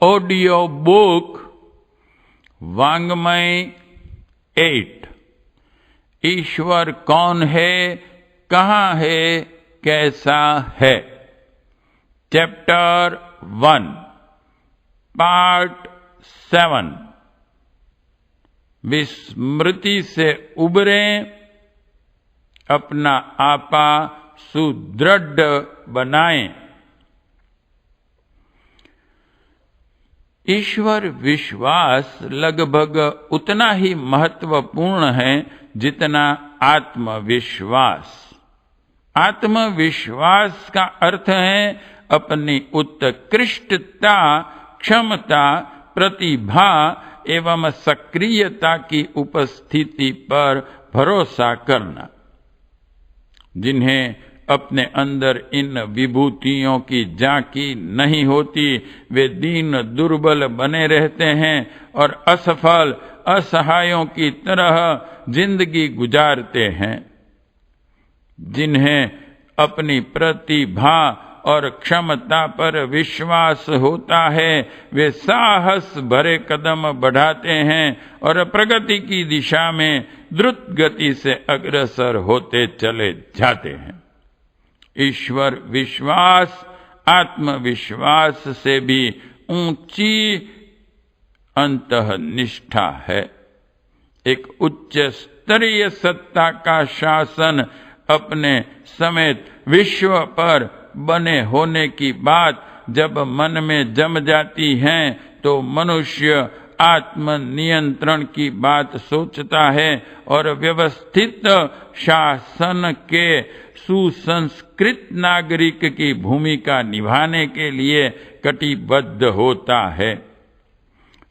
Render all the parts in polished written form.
Audio book वांग्मय 8। ईश्वर कौन है, कहाँ है, कैसा है। Chapter 1 part 7। विस्मृति से उबरें, अपना आपा सुदृढ़ बनाएं। ईश्वर विश्वास लगभग उतना ही महत्वपूर्ण है जितना आत्मविश्वास। आत्मविश्वास का अर्थ है अपनी उत्कृष्टता, क्षमता, प्रतिभा एवं सक्रियता की उपस्थिति पर भरोसा करना। जिन्हें अपने अंदर इन विभूतियों की झांकी नहीं होती, वे दीन दुर्बल बने रहते हैं और असफल असहायों की तरह जिंदगी गुजारते हैं। जिन्हें अपनी प्रतिभा और क्षमता पर विश्वास होता है, वे साहस भरे कदम बढ़ाते हैं और प्रगति की दिशा में द्रुत गति से अग्रसर होते चले जाते हैं। ईश्वर विश्वास आत्मविश्वास से भी ऊंची अंतःनिष्ठा है। एक उच्च स्तरीय सत्ता का शासन अपने समेत विश्व पर बने होने की बात जब मन में जम जाती है तो मनुष्य आत्म नियंत्रण की बात सोचता है और व्यवस्थित शासन के सुसंस्कृत नागरिक की भूमिका निभाने के लिए कटिबद्ध होता है।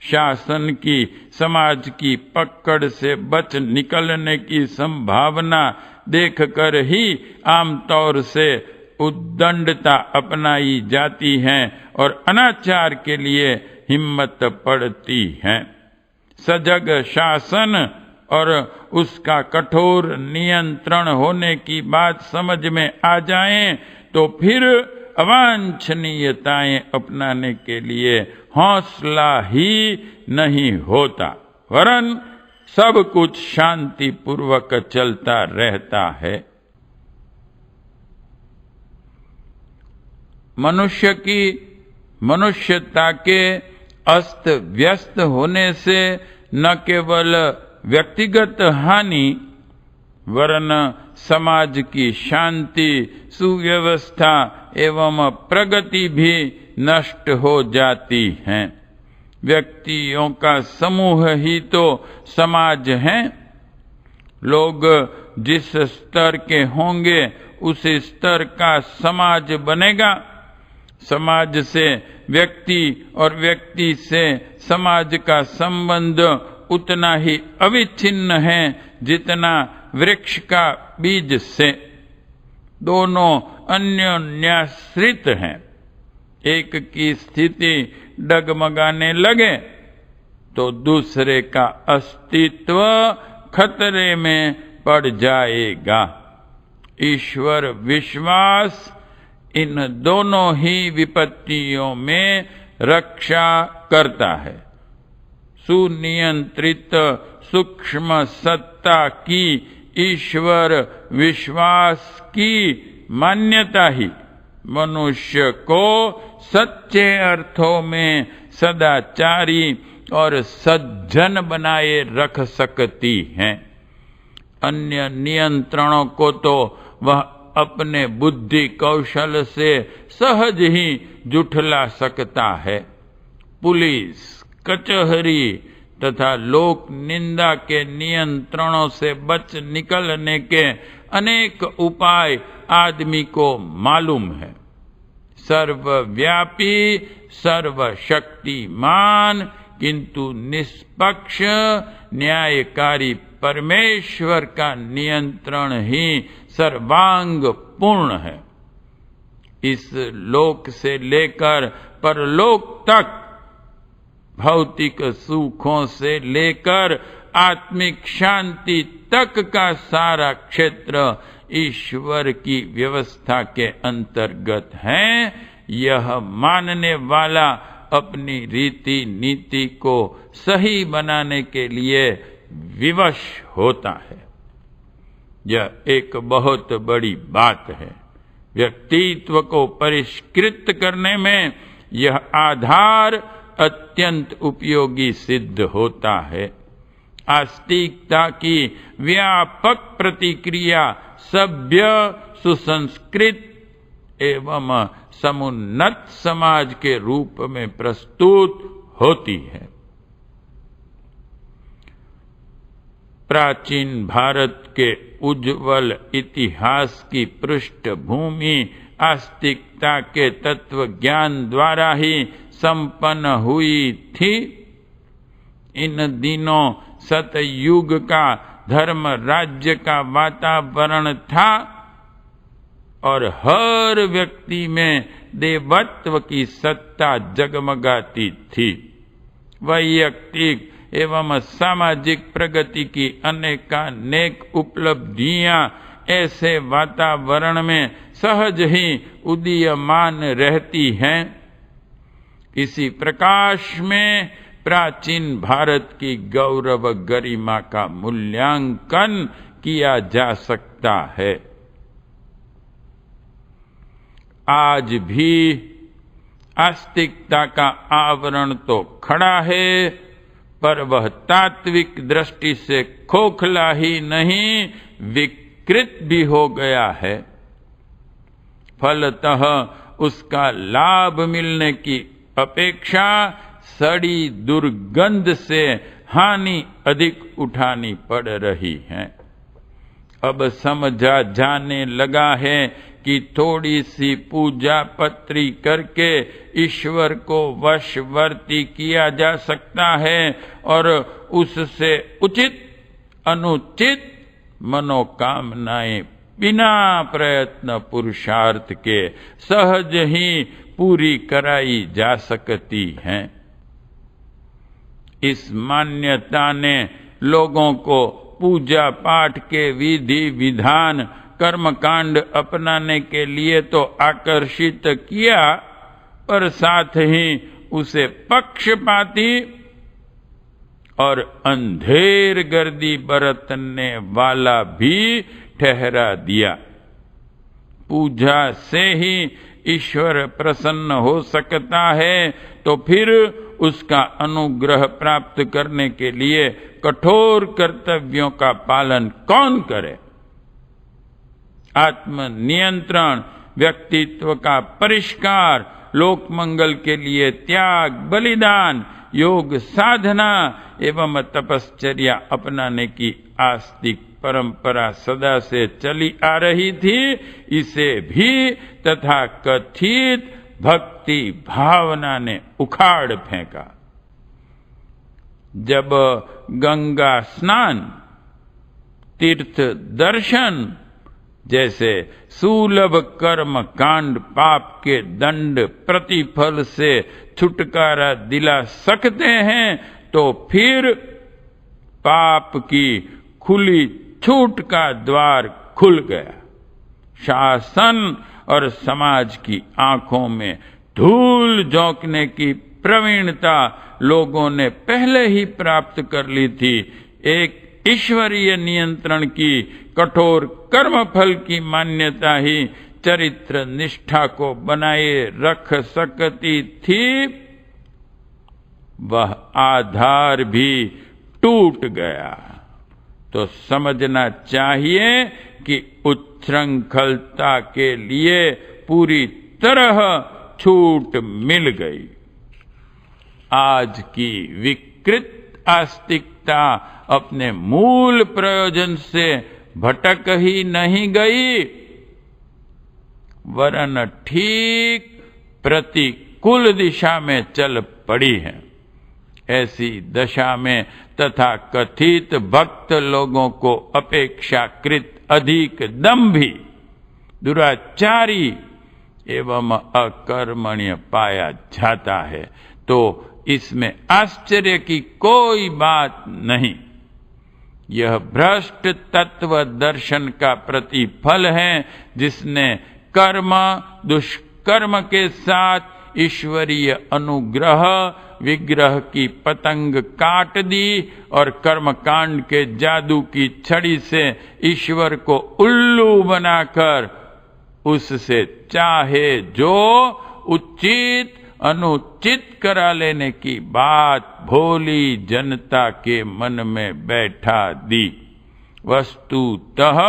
शासन की समाज की पकड़ से बच निकलने की संभावना देखकर ही आमतौर से उद्दंडता अपनाई जाती है और अनाचार के लिए हिम्मत पड़ती है। सजग शासन और उसका कठोर नियंत्रण होने की बात समझ में आ जाए तो फिर अवांछनीयताएं अपनाने के लिए हौसला ही नहीं होता, वरन सब कुछ शांति पूर्वक चलता रहता है। मनुष्य की मनुष्यता के अस्त व्यस्त होने से न केवल व्यक्तिगत हानि वरन समाज की शांति, सुव्यवस्था एवं प्रगति भी नष्ट हो जाती है। व्यक्तियों का समूह ही तो समाज है। लोग जिस स्तर के होंगे उस स्तर का समाज बनेगा। समाज से व्यक्ति और व्यक्ति से समाज का संबंध उतना ही अविच्छिन्न है जितना वृक्ष का बीज से। दोनों अन्योन्याश्रित हैं। एक की स्थिति डगमगाने लगे तो दूसरे का अस्तित्व खतरे में पड़ जाएगा। ईश्वर विश्वास इन दोनों ही विपत्तियों में रक्षा करता है। सुनियंत्रित सूक्ष्म सत्ता की ईश्वर विश्वास की मान्यता ही मनुष्य को सच्चे अर्थों में सदाचारी और सज्जन बनाए रख सकती है। अन्य नियंत्रणों को तो वह अपने बुद्धि कौशल से सहज ही जुठला सकता है। पुलिस, कचहरी तथा लोक निंदा के नियंत्रणों से बच निकलने के अनेक उपाय आदमी को मालूम है। सर्वव्यापी, सर्वशक्तिमान किंतु निष्पक्ष न्यायकारी परमेश्वर का नियंत्रण ही सर्वांग पूर्ण है। इस लोक से लेकर परलोक तक, भौतिक सुखों से लेकर आत्मिक शांति तक का सारा क्षेत्र ईश्वर की व्यवस्था के अंतर्गत है। यह मानने वाला अपनी रीति नीति को सही बनाने के लिए विवश होता है। यह एक बहुत बड़ी बात है। व्यक्तित्व को परिष्कृत करने में यह आधार अत्यंत उपयोगी सिद्ध होता है। आस्तिकता की व्यापक प्रतिक्रिया सभ्य, सुसंस्कृत एवं समुन्नत समाज के रूप में प्रस्तुत होती है। प्राचीन भारत के उज्जवल इतिहास की पृष्ठभूमि आस्तिकता के तत्व ज्ञान द्वारा ही संपन्न हुई थी। इन दिनों सतयुग का धर्म राज्य का वातावरण था और हर व्यक्ति में देवत्व की सत्ता जगमगाती थी। वैयक्तिक एवं सामाजिक प्रगति की अनेकानेक उपलब्धियां ऐसे वातावरण में सहज ही उदीयमान रहती हैं। इसी प्रकाश में प्राचीन भारत की गौरव गरिमा का मूल्यांकन किया जा सकता है। आज भी आस्तिकता का आवरण तो खड़ा है, पर वह तात्विक दृष्टि से खोखला ही नहीं, विकृत भी हो गया है। फलतः उसका लाभ मिलने की अपेक्षा सड़ी दुर्गंध से हानि अधिक उठानी पड़ रही है। अब समझा जाने लगा है कि थोड़ी सी पूजा पत्री करके ईश्वर को वशवर्ती किया जा सकता है और उससे उचित अनुचित मनोकामनाएं बिना प्रयत्न पुरुषार्थ के सहज ही पूरी कराई जा सकती हैं। इस मान्यता ने लोगों को पूजा पाठ के विधि विधान कर्मकांड अपनाने के लिए तो आकर्षित किया, पर साथ ही उसे पक्षपाती और अंधेर गर्दी बरतने वाला भी ठहरा दिया। पूजा से ही ईश्वर प्रसन्न हो सकता है, तो फिर उसका अनुग्रह प्राप्त करने के लिए कठोर कर्तव्यों का पालन कौन करे? आत्म नियंत्रण, व्यक्तित्व का परिष्कार, लोक मंगल के लिए त्याग, बलिदान, योग साधना एवं तपश्चर्या अपनाने की आस्तिक परंपरा सदा से चली आ रही थी। इसे भी तथा कथित भक्ति भावना ने उखाड़ फेंका। जब गंगा स्नान, तीर्थ दर्शन जैसे सुलभ कर्म कांड पाप के दंड प्रतिफल से छुटकारा दिला सकते हैं, तो फिर पाप की खुली छूट का द्वार खुल गया। शासन और समाज की आंखों में धूल झोंकने की प्रवीणता लोगों ने पहले ही प्राप्त कर ली थी। एक ईश्वरीय नियंत्रण की कठोर कर्मफल की मान्यता ही चरित्र निष्ठा को बनाए रख सकती थी। वह आधार भी टूट गया। तो समझना चाहिए कि उच्छृंखलता के लिए पूरी तरह छूट मिल गई। आज की विकृत आस्तिकता अपने मूल प्रयोजन से भटक ही नहीं गई, वरन ठीक प्रतिकूल दिशा में चल पड़ी है। ऐसी दशा में तथा कथित भक्त लोगों को अपेक्षाकृत अधिक दंभी, दुराचारी एवं अकर्मण्य पाया जाता है, तो इसमें आश्चर्य की कोई बात नहीं। यह भ्रष्ट तत्व दर्शन का प्रतिफल है, जिसने कर्म दुष्कर्म के साथ ईश्वरीय अनुग्रह विग्रह की पतंग काट दी और कर्मकांड के जादू की छड़ी से ईश्वर को उल्लू बनाकर उससे चाहे जो उचित अनुचित करा लेने की बात भोली जनता के मन में बैठा दी। वस्तुतः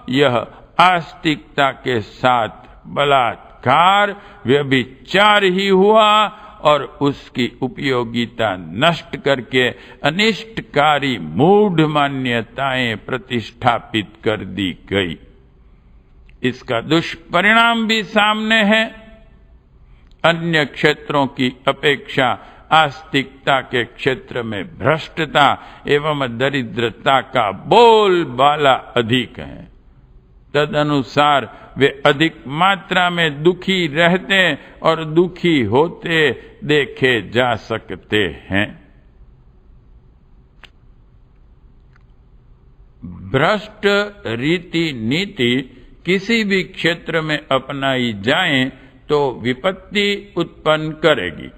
यह आस्तिकता के साथ बलात्कार व्यभिचार ही हुआ और उसकी उपयोगिता नष्ट करके अनिष्टकारी मूढ़ मान्यताएं प्रतिष्ठापित कर दी गई। इसका दुष्परिणाम भी सामने है। अन्य क्षेत्रों की अपेक्षा आस्तिकता के क्षेत्र में भ्रष्टता एवं दरिद्रता का बोलबाला अधिक है। तदनुसार वे अधिक मात्रा में दुखी रहते और दुखी होते देखे जा सकते हैं। भ्रष्ट रीति नीति किसी भी क्षेत्र में अपनाई जाए तो विपत्ति उत्पन्न करेगी।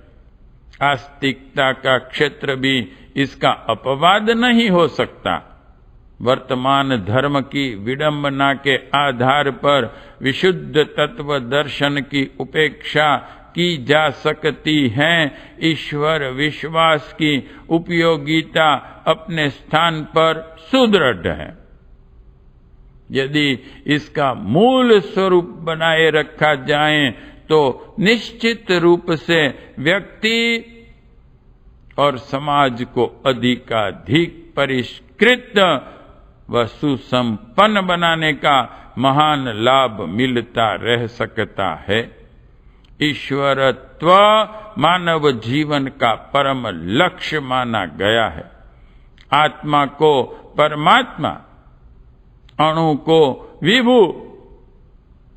आस्तिकता का क्षेत्र भी इसका अपवाद नहीं हो सकता। वर्तमान धर्म की विडंबना के आधार पर विशुद्ध तत्व दर्शन की उपेक्षा की जा सकती है। ईश्वर विश्वास की उपयोगिता अपने स्थान पर सुदृढ़ है। यदि इसका मूल स्वरूप बनाए रखा जाए तो निश्चित रूप से व्यक्ति और समाज को अधिकाधिक परिष्कृत व सुसंपन्न बनाने का महान लाभ मिलता रह सकता है। ईश्वरत्व मानव जीवन का परम लक्ष्य माना गया है। आत्मा को परमात्मा, अणु को विभु,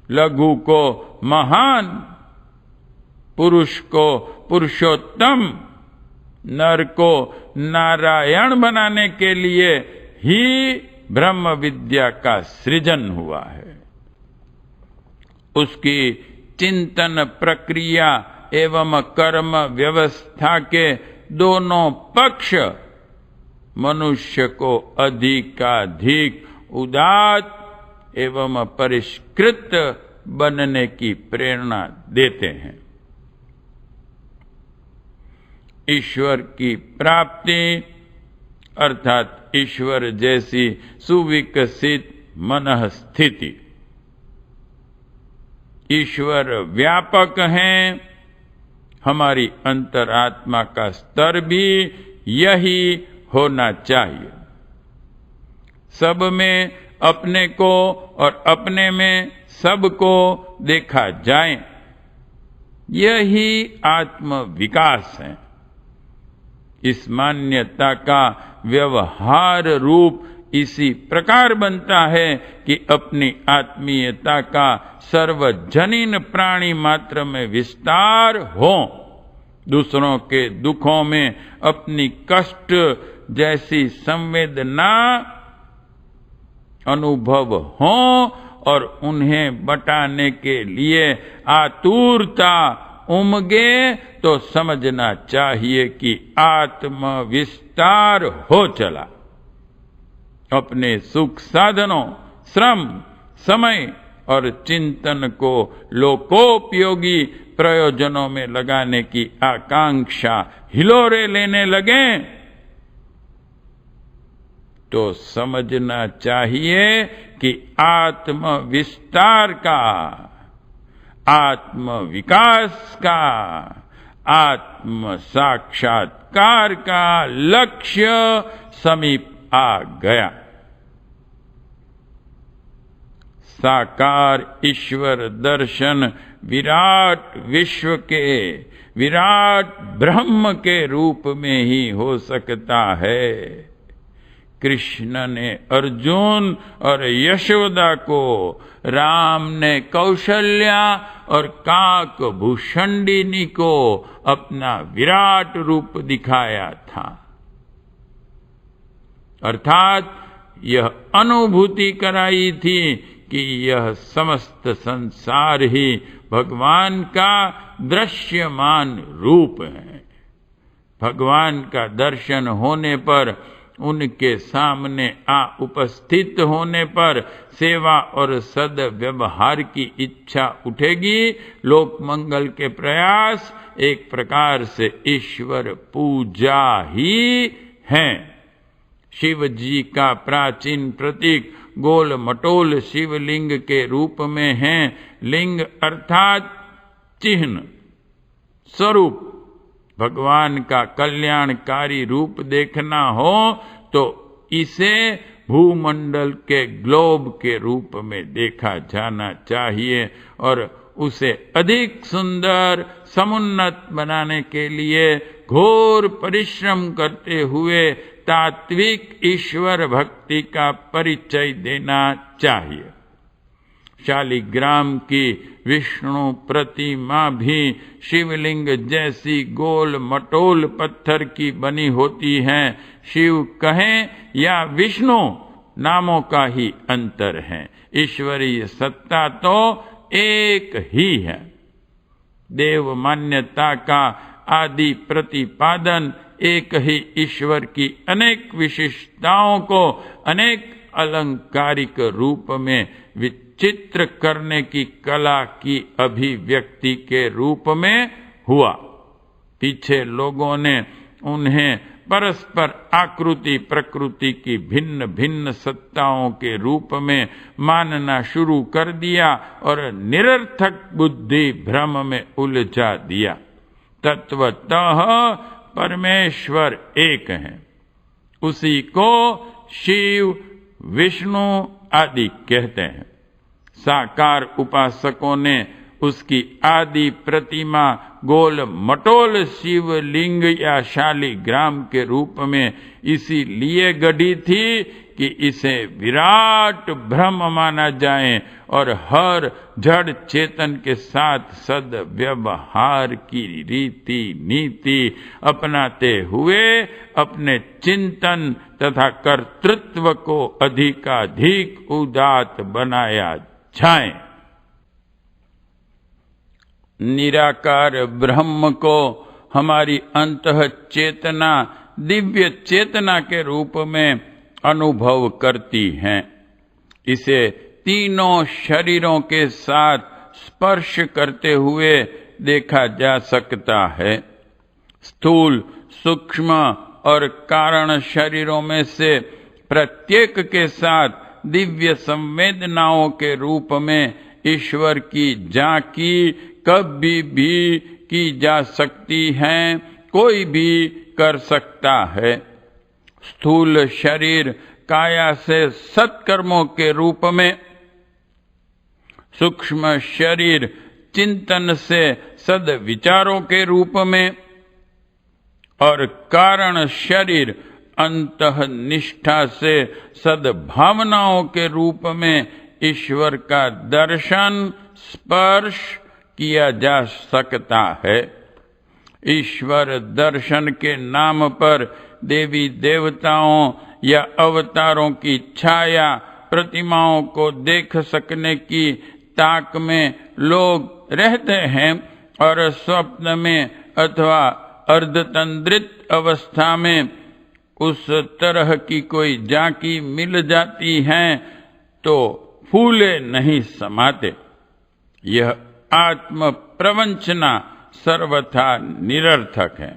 लघु को महान, पुरुष को पुरुषोत्तम, नर को नारायण बनाने के लिए ही ब्रह्म विद्या का सृजन हुआ है। उसकी चिंतन प्रक्रिया एवं कर्म व्यवस्था के दोनों पक्ष मनुष्य को अधिकाधिक उदात्त एवं परिष्कृत बनने की प्रेरणा देते हैं। ईश्वर की प्राप्ति अर्थात ईश्वर जैसी सुविकसित मनः स्थिति। ईश्वर व्यापक हैं, हमारी अंतरात्मा का स्तर भी यही होना चाहिए। सब में अपने को और अपने में सबको देखा जाए, यही आत्म विकास है। इस मान्यता का व्यवहार रूप इसी प्रकार बनता है कि अपनी आत्मीयता का सर्वजनीन प्राणी मात्र में विस्तार हो, दूसरों के दुखों में अपनी कष्ट जैसी संवेदना अनुभव हो और उन्हें बटाने के लिए आतुरता उमगे, तो समझना चाहिए कि आत्म विस्तार हो चला। अपने सुख साधनों, श्रम, समय और चिंतन को लोकोपयोगी प्रयोजनों में लगाने की आकांक्षा हिलोरे लेने लगे तो समझना चाहिए कि आत्म विस्तार का, आत्म विकास का, आत्म साक्षात्कार का लक्ष्य समीप आ गया। साकार ईश्वर दर्शन विराट विश्व के, विराट ब्रह्म के रूप में ही हो सकता है। कृष्ण ने अर्जुन और यशोदा को, राम ने कौशल्या और काक भूषणिनी को अपना विराट रूप दिखाया था। अर्थात यह अनुभूति कराई थी कि यह समस्त संसार ही भगवान का दृश्यमान रूप हैं। भगवान का दर्शन होने पर, उनके सामने आ उपस्थित होने पर सेवा और सद्व्यवहार की इच्छा उठेगी। लोक मंगल के प्रयास एक प्रकार से ईश्वर पूजा ही है। शिव जी का प्राचीन प्रतीक गोल मटोल शिवलिंग के रूप में है। लिंग अर्थात चिन्ह स्वरूप। भगवान का कल्याणकारी रूप देखना हो तो इसे भूमंडल के ग्लोब के रूप में देखा जाना चाहिए और उसे अधिक सुंदर समुन्नत बनाने के लिए घोर परिश्रम करते हुए तात्विक ईश्वर भक्ति का परिचय देना चाहिए। शालिग्राम की विष्णु प्रतिमा भी शिवलिंग जैसी गोल मटोल पत्थर की बनी होती है। शिव कहें या विष्णु, नामों का ही अंतर है, ईश्वरीय सत्ता तो एक ही है। देव मान्यता का आदि प्रतिपादन एक ही ईश्वर की अनेक विशिष्टताओं को अनेक अलंकारिक रूप में विचित्र करने की कला की अभिव्यक्ति के रूप में हुआ। पीछे लोगों ने उन्हें परस्पर आकृति प्रकृति की भिन्न भिन्न सत्ताओं के रूप में मानना शुरू कर दिया और निरर्थक बुद्धि भ्रम में उलझा दिया। तत्वतः परमेश्वर एक है, उसी को शिव विष्णु आदि कहते हैं। साकार उपासकों ने उसकी आदि प्रतिमा गोल मटोल शिवलिंग या शालिग्राम के रूप में इसीलिए गढ़ी थी कि इसे विराट ब्रह्म माना जाए और हर जड़ चेतन के साथ सद्व्यवहार की रीति नीति अपनाते हुए अपने चिंतन तथा कर्तृत्व को अधिकाधिक उदात्त बनाया जाए। निराकार ब्रह्म को हमारी अंतः चेतना दिव्य चेतना के रूप में अनुभव करती है। इसे तीनों शरीरों के साथ स्पर्श करते हुए देखा जा सकता है। स्थूल, सूक्ष्म और कारण शरीरों में से प्रत्येक के साथ दिव्य संवेदनाओं के रूप में ईश्वर की झांकी कभी भी की जा सकती है, कोई भी कर सकता है। स्थूल शरीर काया से सत्कर्मों के रूप में, सूक्ष्म शरीर चिंतन से सद्विचारों के रूप में और कारण शरीर अंतःनिष्ठा से सद्भावनाओं के रूप में ईश्वर का दर्शन स्पर्श किया जा सकता है। ईश्वर दर्शन के नाम पर देवी देवताओं या अवतारों की छाया प्रतिमाओं को देख सकने की ताक में लोग रहते हैं और स्वप्न में अथवा अर्धतंद्रित अवस्था में उस तरह की कोई झांकी मिल जाती है तो फूले नहीं समाते। यह आत्म प्रवंचना सर्वथा निरर्थक है।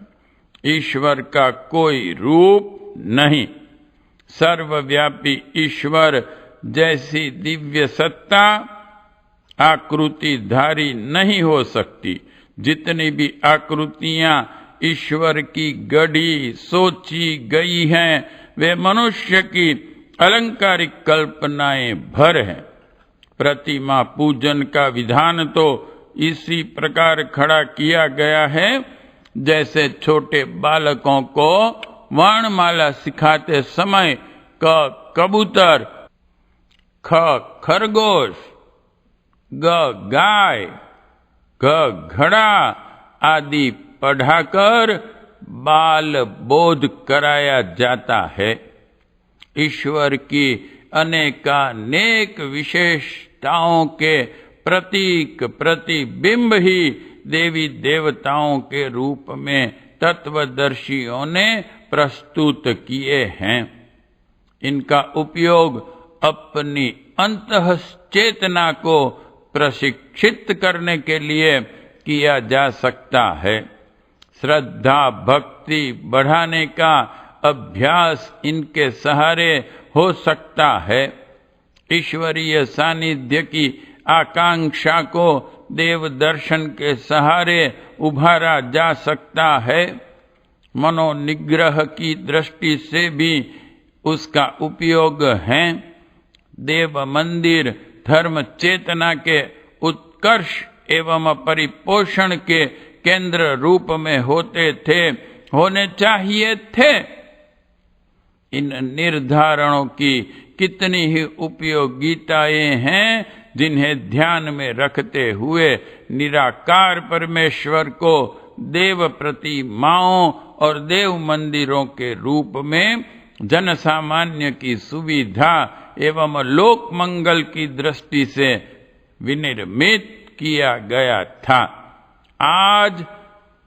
ईश्वर का कोई रूप नहीं। सर्वव्यापी ईश्वर जैसी दिव्य सत्ता आकृतिधारी नहीं हो सकती। जितनी भी आकृतियां ईश्वर की गढ़ी सोची गई हैं, वे मनुष्य की अलंकारिक कल्पनाएं भर हैं। प्रतिमा पूजन का विधान तो इसी प्रकार खड़ा किया गया है जैसे छोटे बालकों को वर्णमाला सिखाते समय क कबूतर, ख खरगोश, ग गाय, घ घड़ा आदि पढ़ाकर बाल बोध कराया जाता है। ईश्वर की अनेकानेक विशेषताओं के प्रतीक प्रतिबिंब ही देवी देवताओं के रूप में तत्वदर्शियों ने प्रस्तुत किए हैं। इनका उपयोग अपनी अंतःचेतना को प्रशिक्षित करने के लिए किया जा सकता है। श्रद्धा भक्ति बढ़ाने का अभ्यास इनके सहारे हो सकता है। ईश्वरीय सानिध्य की आकांक्षा को देव दर्शन के सहारे उभारा जा सकता है। मनोनिग्रह की दृष्टि से भी उसका उपयोग है। देव मंदिर धर्म चेतना के उत्कर्ष एवं परिपोषण के केंद्र रूप में होने चाहिए थे। इन निर्धारणों की कितनी ही उपयोगिताएं हैं, जिन्हें ध्यान में रखते हुए निराकार परमेश्वर को देव प्रतिमाओं और देव मंदिरों के रूप में जनसामान्य की सुविधा एवं लोक मंगल की दृष्टि से विनिर्मित किया गया था। आज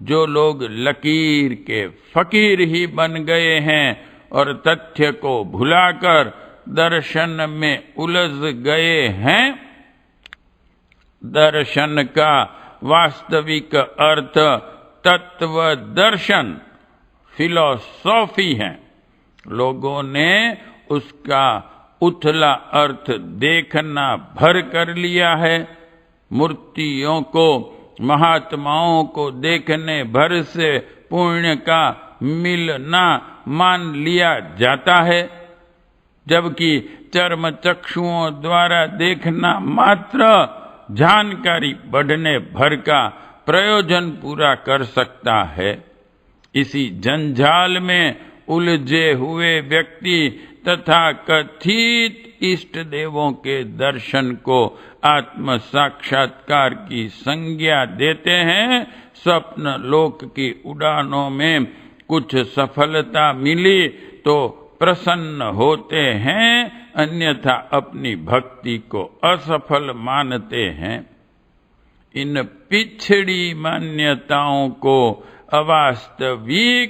जो लोग लकीर के फकीर ही बन गए हैं और तथ्य को भुलाकर दर्शन में उलझ गए हैं, दर्शन का वास्तविक अर्थ तत्व दर्शन फिलॉसफी है। लोगों ने उसका उथला अर्थ देखना भर कर लिया है। मूर्तियों को महात्माओं को देखने भर से पुण्य का मिलना मान लिया जाता है, जबकि चर्म चक्षुओं द्वारा देखना मात्र जानकारी बढ़ने भर का प्रयोजन पूरा कर सकता है। इसी जंजाल में उलझे हुए व्यक्ति तथा कथित इष्ट देवों के दर्शन को आत्म साक्षात्कार की संज्ञा देते हैं। स्वप्न लोक की उड़ानों में कुछ सफलता मिली तो प्रसन्न होते हैं, अन्यथा अपनी भक्ति को असफल मानते हैं। इन पिछड़ी मान्यताओं को अवास्तविक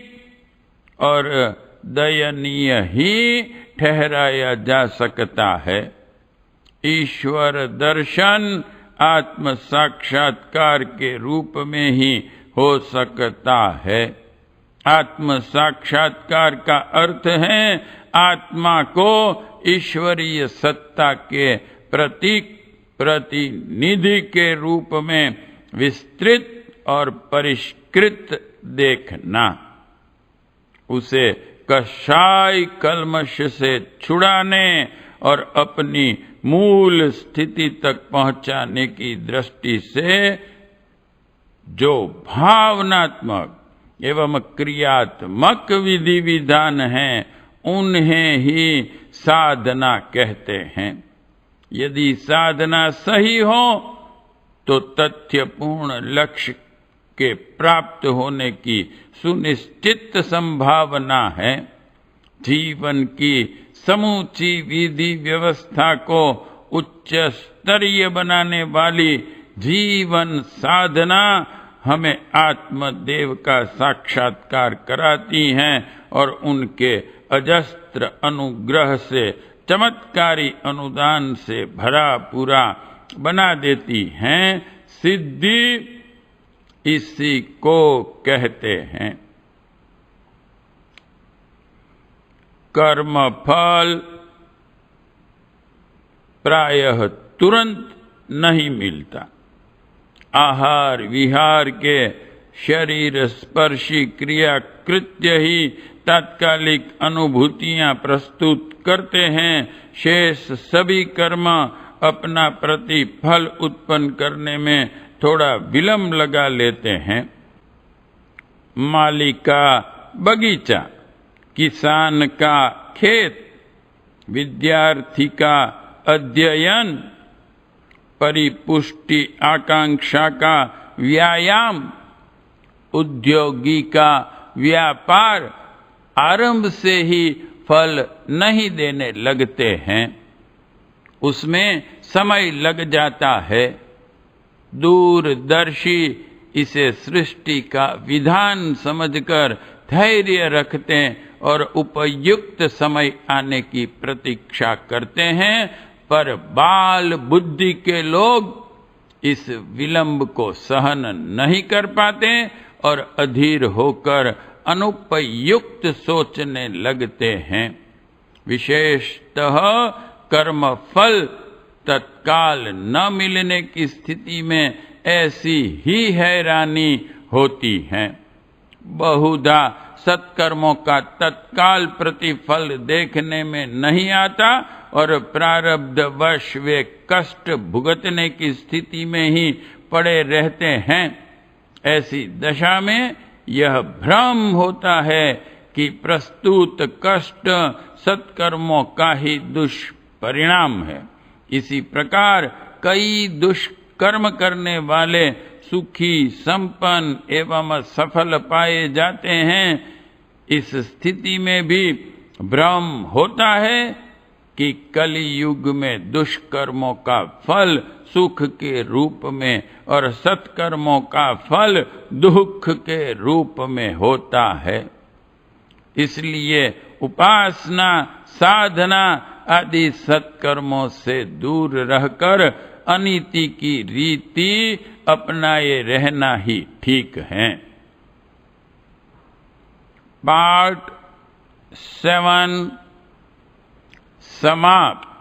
और दयनीय ही ठहराया जा सकता है। ईश्वर दर्शन आत्म साक्षात्कार के रूप में ही हो सकता है। आत्म साक्षात्कार का अर्थ है आत्मा को ईश्वरीय सत्ता के प्रतिनिधि के रूप में विस्तृत और परिष्कृत देखना, उसे कषाय कल्मश से छुड़ाने और अपनी मूल स्थिति तक पहुंचाने की दृष्टि से जो भावनात्मक एवं क्रियात्मक विधि विधान हैं, उन्हें ही साधना कहते हैं। यदि साधना सही हो तो तथ्यपूर्ण लक्ष्य के प्राप्त होने की सुनिश्चित संभावना है। जीवन की समूची विधि व्यवस्था को उच्च स्तरीय बनाने वाली जीवन साधना हमें आत्मदेव का साक्षात्कार कराती हैं और उनके अजस्त्र अनुग्रह से चमत्कारी अनुदान से भरा पूरा बना देती हैं। सिद्धि इसी को कहते हैं। कर्म फल प्रायः तुरंत नहीं मिलता। आहार विहार के शरीर स्पर्शी क्रिया कृत्य ही तात्कालिक अनुभूतियां प्रस्तुत करते हैं। शेष सभी कर्म अपना प्रतिफल उत्पन्न करने में थोड़ा विलंब लगा लेते हैं। माली का बगीचा, किसान का खेत, विद्यार्थी का अध्ययन, परिपुष्टि आकांक्षा का व्यायाम, उद्योगी का व्यापार आरंभ से ही फल नहीं देने लगते हैं। उसमें समय लग जाता है। दूरदर्शी इसे सृष्टि का विधान समझकर धैर्य रखते और उपयुक्त समय आने की प्रतीक्षा करते हैं, पर बाल बुद्धि के लोग इस विलंब को सहन नहीं कर पाते और अधीर होकर अनुपयुक्त सोचने लगते हैं। विशेषतः कर्म फल तत्काल न मिलने की स्थिति में ऐसी ही हैरानी होती है। बहुधा सत्कर्मों का तत्काल प्रतिफल देखने में नहीं आता और प्रारब्धवश वे कष्ट भुगतने की स्थिति में ही पड़े रहते हैं। ऐसी दशा में यह भ्रम होता है कि प्रस्तुत कष्ट सत्कर्मों का ही दुष्परिणाम है। इसी प्रकार कई दुष्कर्म करने वाले सुखी, संपन्न एवं सफल पाए जाते हैं। इस स्थिति में भी भ्रम होता है कि कलि युग में दुष्कर्मों का फल सुख के रूप में और सत्कर्मों का फल दुख के रूप में होता है। इसलिए उपासना, साधना आदि सत्कर्मों से दूर रहकर अनीति की रीति अपनाए रहना ही ठीक है। पार्ट 7 समाप्त।